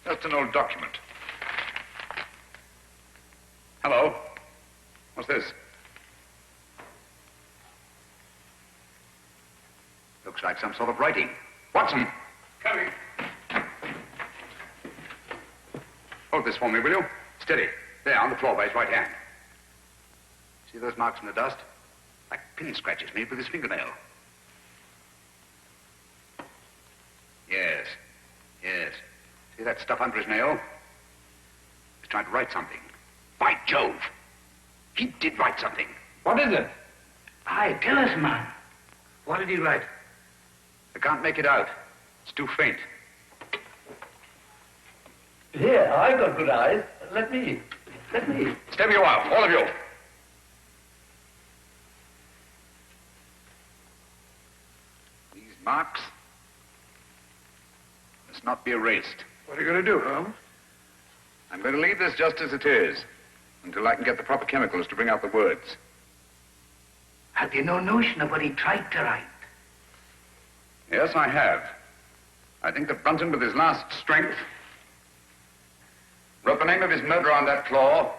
Just an old document. Hello? What's this? Looks like some sort of writing. Watson! Coming. Hold this for me, will you? Steady. There, on the floor by his right hand. See those marks in the dust? Like pin scratches made with his fingernail. Yes. Yes. See that stuff under his nail? He's trying to write something. By Jove! He did write something. What is it? Aye, tell us, man. What did he write? I can't make it out. It's too faint. Here, I've got good eyes. Let me. Stay where you are, all of you. These marks must not be erased. What are you going to do, Holmes? I'm going to leave this just as it is, until I can get the proper chemicals to bring out the words. Have you no notion of what he tried to write? Yes, I have. I think that Brunton, with his last strength, wrote the name of his murderer on that claw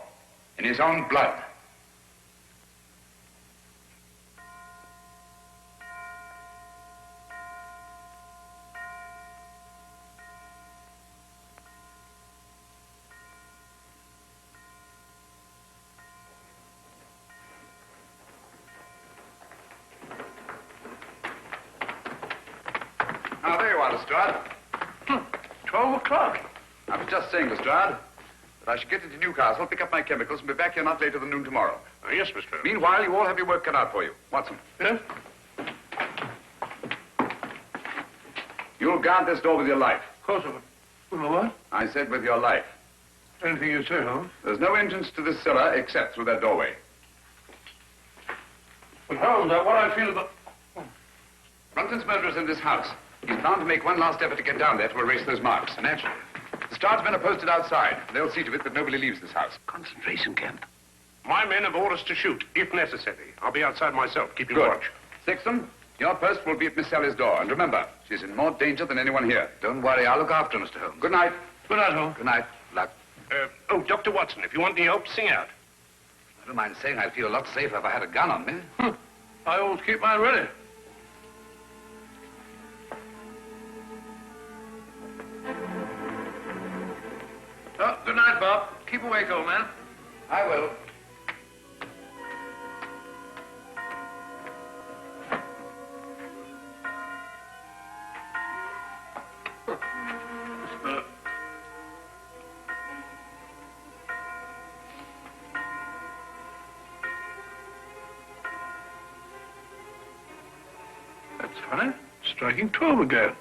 in his own blood. Now, there you are, Lestrade. 12 o'clock. I was just saying, Lestrade, that I should get into Newcastle, pick up my chemicals, and be back here not later than noon tomorrow. Yes, Mr. Holmes. Meanwhile, you all have your work cut out for you. Watson. Yes? You'll guard this door with your life. Of course, with my what? I said with your life. Anything you say, Holmes. There's no entrance to this cellar except through that doorway. But Holmes, what I feel about... Brunton's murderer's in this house. He's bound to make one last effort to get down there to erase those marks. Naturally. The Lestrade's men are posted outside. They'll see to it that nobody leaves this house. Concentration camp. My men have orders to shoot, if necessary. I'll be outside myself, keeping Good. watch. Sexton, your post will be at Miss Sally's door. And remember, she's in more danger than anyone here. Don't worry, I'll look after her, Mr. Holmes. Good night. Good night, Holmes. Good night. Luck. Oh, Dr. Watson, if you want any help, sing out. I don't mind saying I'd feel a lot safer if I had a gun on me. I always keep mine ready. Oh, good night, Bob. Keep awake, old man. I will. That's funny. Striking 12 again.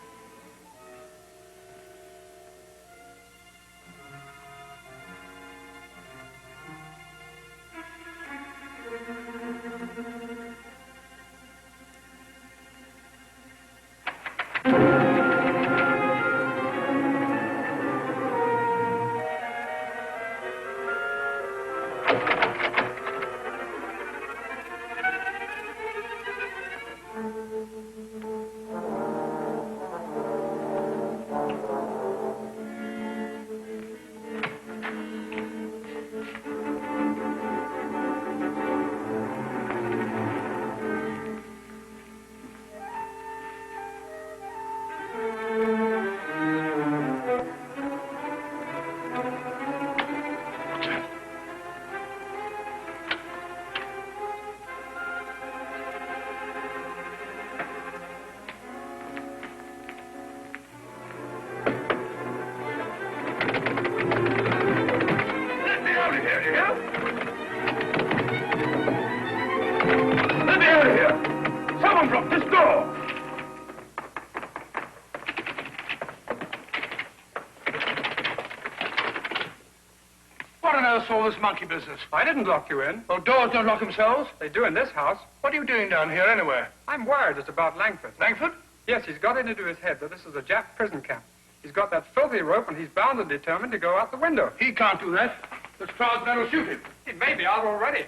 All this monkey business. I didn't lock you in. Well, doors don't lock themselves. They do in this house. What are you doing down here, anyway? I'm wired. It's about Langford. Langford? Yes, he's got it into his head that this is a Jap prison camp. He's got that filthy rope, and he's bound and determined to go out the window. He can't do that. The Lestrade's men will shoot him. He may be out already.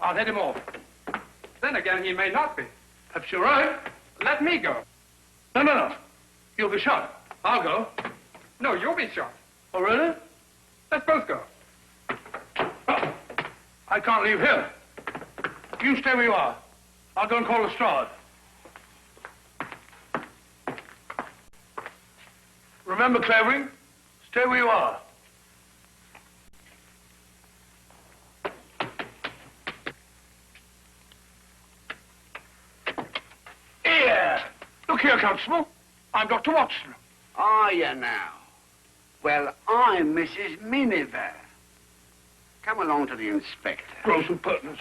I'll head him off. Then again, he may not be. Perhaps you're right. Let me go. No. You'll be shot. I'll go. No, you'll be shot. Oh, really? Let's both go. Oh, I can't leave here. You stay where you are. I'll go and call Lestrade. Remember, Clavering, stay where you are. Look here, Constable. I'm Dr. Watson. Are you now? Well, I'm Mrs. Miniver. Come along to the inspector. Gross impertinence.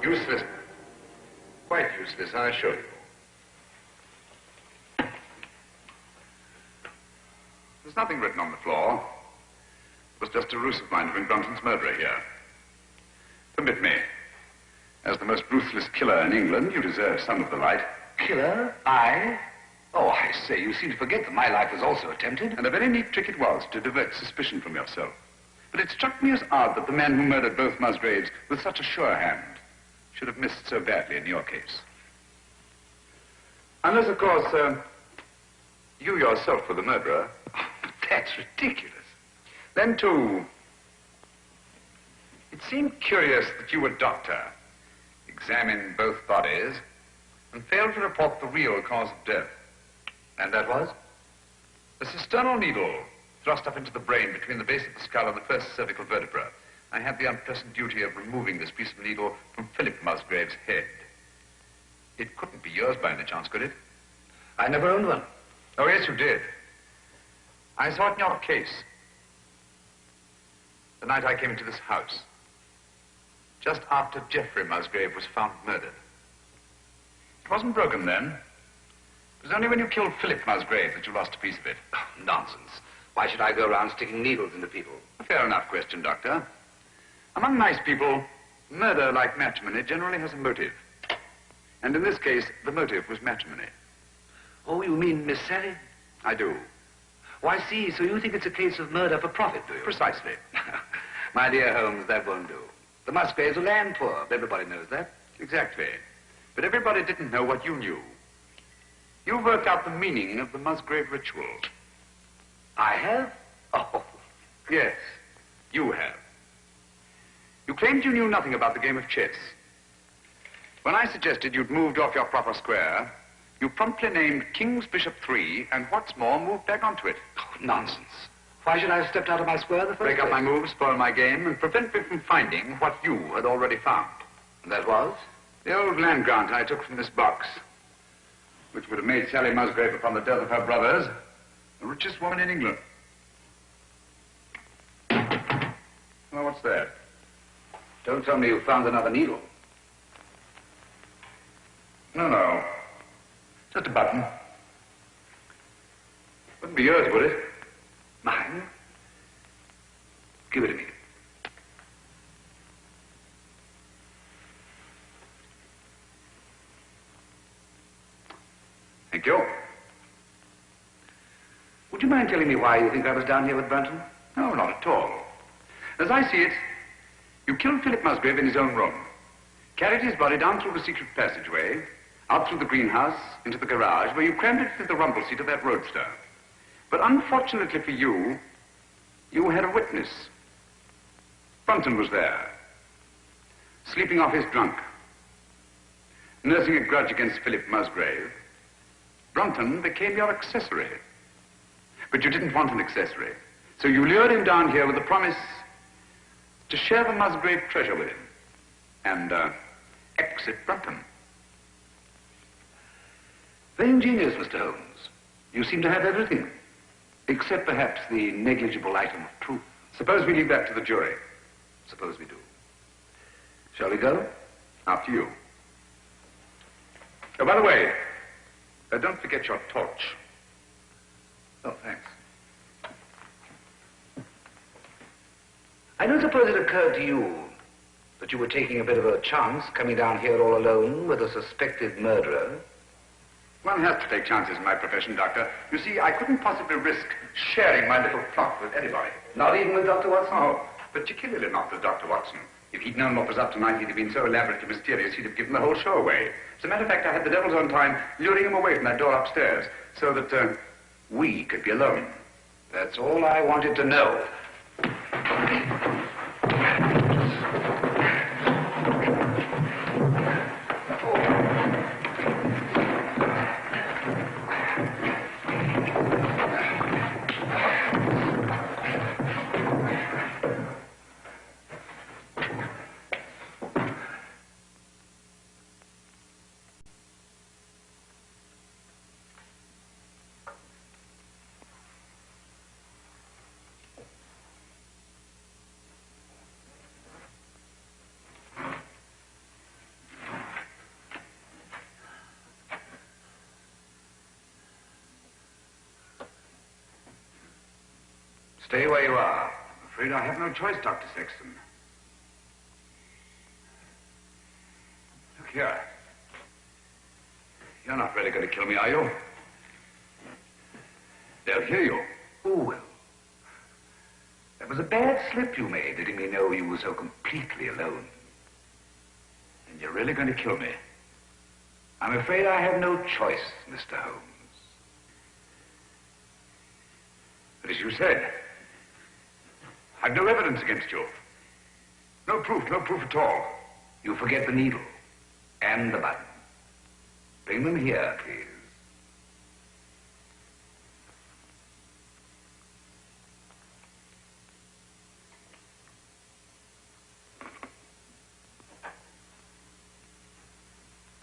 Useless. Quite useless, I assure you. There's nothing written on the floor. It was just a ruse of mine to bring Brunton's murderer here. Permit me. As the most ruthless killer in England, you deserve some of the light. Killer? I? Oh, I say, you seem to forget that my life was also attempted. And a very neat trick it was to divert suspicion from yourself. But it struck me as odd that the man who murdered both Musgraves with such a sure hand should have missed so badly in your case. Unless, of course, you yourself were the murderer. That's ridiculous. Then, too, it seemed curious that you, a doctor, examined both bodies and failed to report the real cause of death. And that was? A cisternal needle thrust up into the brain between the base of the skull and the first cervical vertebra. I had the unpleasant duty of removing this piece of needle from Philip Musgrave's head. It couldn't be yours by any chance, could it? I never owned one. Oh, yes, you did. I saw it in your case. The night I came into this house. Just after Geoffrey Musgrave was found murdered. It wasn't broken then. It was only when you killed Philip Musgrave that you lost a piece of it. Oh, nonsense. Why should I go around sticking needles into people? A fair enough question, Doctor. Among nice people, murder, like matrimony, generally has a motive. And in this case, the motive was matrimony. Oh, you mean Miss Sally? I do. Why, see, so you think it's a case of murder for profit, do you? Precisely. My dear Holmes, that won't do. The Musgraves are land poor. Everybody knows that. Exactly. But everybody didn't know what you knew. You worked out the meaning of the Musgrave ritual. I have? Oh. Yes, you have. You claimed you knew nothing about the game of chess. When I suggested you'd moved off your proper square, you promptly named King's Bishop 3, and what's more, moved back onto it. Oh, nonsense. Why should I have stepped out of my square in the first Break up place? my moves, spoil my game, and prevent me from finding what you had already found. And that was? The old land grant I took from this box, which would have made Sally Musgrave, upon the death of her brothers, the richest woman in England. Well, what's that? Don't tell me you found another needle. No. Just a button. Wouldn't be yours, would it? Mine? Give it to me. Thank you. Would you mind telling me why you think I was down here with Brunton? No, not at all. As I see it, you killed Philip Musgrave in his own room, carried his body down through the secret passageway, out through the greenhouse, into the garage, where you crammed it into the rumble seat of that roadster. But unfortunately for you, you had a witness. Brunton was there, sleeping off his drunk, nursing a grudge against Philip Musgrave. Brunton became your accessory. But you didn't want an accessory, so you lured him down here with the promise to share the Musgrave treasure with him and exit Brunton. Very ingenious, Mr. Holmes. You seem to have everything, except perhaps the negligible item of truth. Suppose we leave that to the jury. Suppose we do. Shall we go? After you. Oh, by the way, don't forget your torch. Oh, thanks. I don't suppose it occurred to you that you were taking a bit of a chance coming down here all alone with a suspected murderer. One has to take chances in my profession, Doctor. You see, I couldn't possibly risk sharing my little plot with anybody. Not even with Dr. Watson? Oh, particularly not with Dr. Watson. If he'd known what was up tonight, he'd have been so elaborately mysterious, he'd have given the whole show away. As a matter of fact, I had the devil's own time luring him away from that door upstairs so that we could be alone. That's all I wanted to know. Stay where you are. I'm afraid I have no choice, Dr. Sexton. Look here. You're not really going to kill me, are you? They'll hear you. Oh, well. That was a bad slip you made, letting me know you were so completely alone. And you're really going to kill me. I'm afraid I have no choice, Mr. Holmes. But as you said, I've no evidence against you. No proof at all. You forget the needle and the button. Bring them here, please.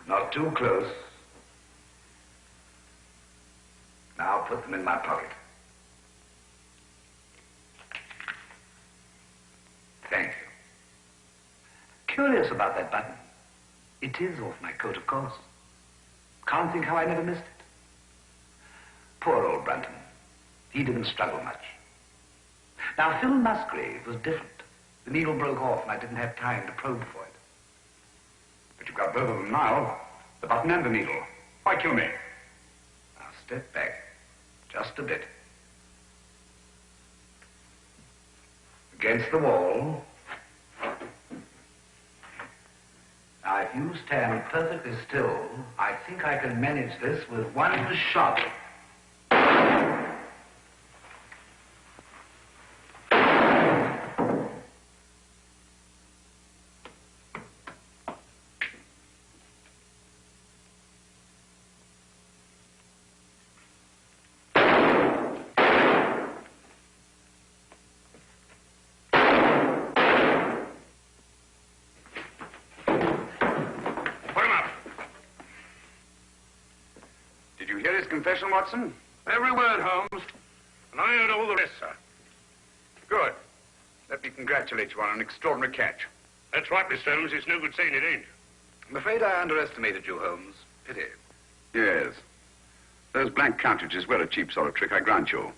Not too close. Now put them in my pocket. Thank you. Curious about that button. It is off my coat, of course. Can't think how I never missed it. Poor old Brunton. He didn't struggle much. Now, Phil Musgrave was different. The needle broke off and I didn't have time to probe for it. But you've got both of them now. The button and the needle. Why kill me? Now, step back. Just a bit. Against the wall. Now, if you stand perfectly still, I think I can manage this with one shot. Did you hear his confession, Watson? Every word, Holmes. And I heard all the rest, sir. Good. Let me congratulate you on an extraordinary catch. That's right, Mr. Holmes. It's no good saying it ain't. I'm afraid I underestimated you, Holmes. Pity. Yes. Those blank cartridges were a cheap sort of trick, I grant you.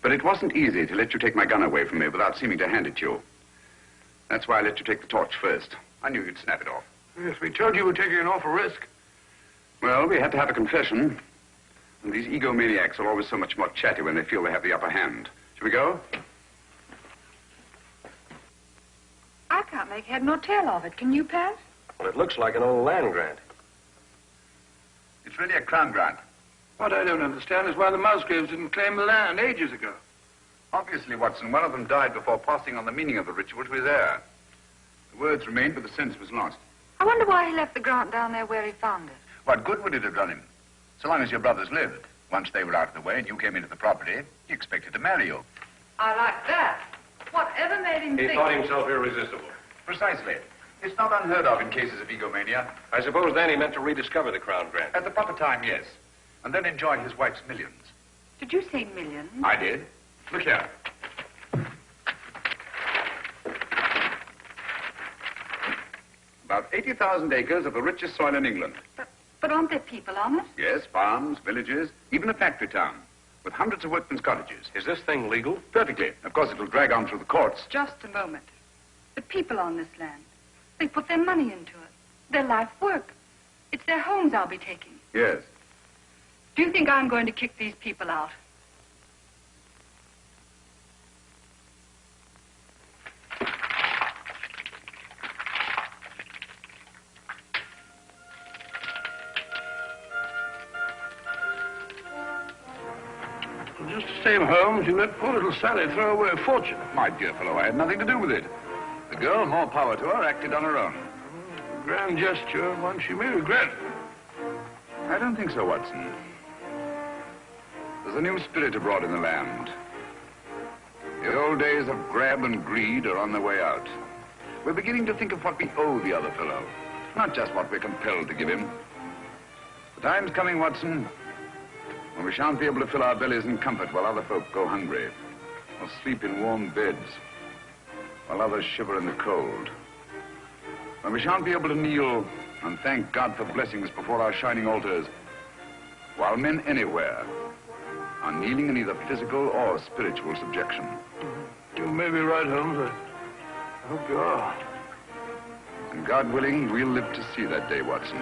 But it wasn't easy to let you take my gun away from me without seeming to hand it to you. That's why I let you take the torch first. I knew you'd snap it off. Yes, we told you we were taking an awful risk. Well, we had to have a confession. And these egomaniacs are always so much more chatty when they feel they have the upper hand. Shall we go? I can't make head nor tail of it. Can you, Pat? Well, it looks like an old land grant. It's really a crown grant. What I don't understand is why the Musgraves didn't claim the land ages ago. Obviously, Watson, one of them died before passing on the meaning of the ritual to his heir. The words remained, but the sense was lost. I wonder why he left the grant down there where he found it. What good would it have done him? So long as your brothers lived. Once they were out of the way and you came into the property, he expected to marry you. I like that. Whatever made him He think... thought himself irresistible. Precisely. It's not unheard of in cases of egomania. I suppose then he meant to rediscover the crown grant. At the proper time, yes. And then enjoy his wife's millions. Did you say millions? I did. Look here. About 80,000 acres of the richest soil in England. But aren't there people on it? Yes, farms, villages, even a factory town, with hundreds of workmen's cottages. Is this thing legal? Perfectly. Of course, it'll drag on through the courts. Just a moment. The people on this land, they put their money into it. Their life work. It's their homes I'll be taking. Yes. Do you think I'm going to kick these people out? Just just the same, Holmes, you let poor little Sally throw away a fortune. My dear fellow, I had nothing to do with it. The girl, more power to her, acted on her own. A grand gesture, one she may regret. I don't think so, Watson. There's a new spirit abroad in the land. The old days of grab and greed are on their way out. We're beginning to think of what we owe the other fellow, not just what we're compelled to give him. The time's coming, Watson, when we shan't be able to fill our bellies in comfort while other folk go hungry, or sleep in warm beds while others shiver in the cold. When we shan't be able to kneel and thank God for blessings before our shining altars, while men anywhere are kneeling in either physical or spiritual subjection. You may be right, Holmes. I hope you are. And God willing, we'll live to see that day, Watson.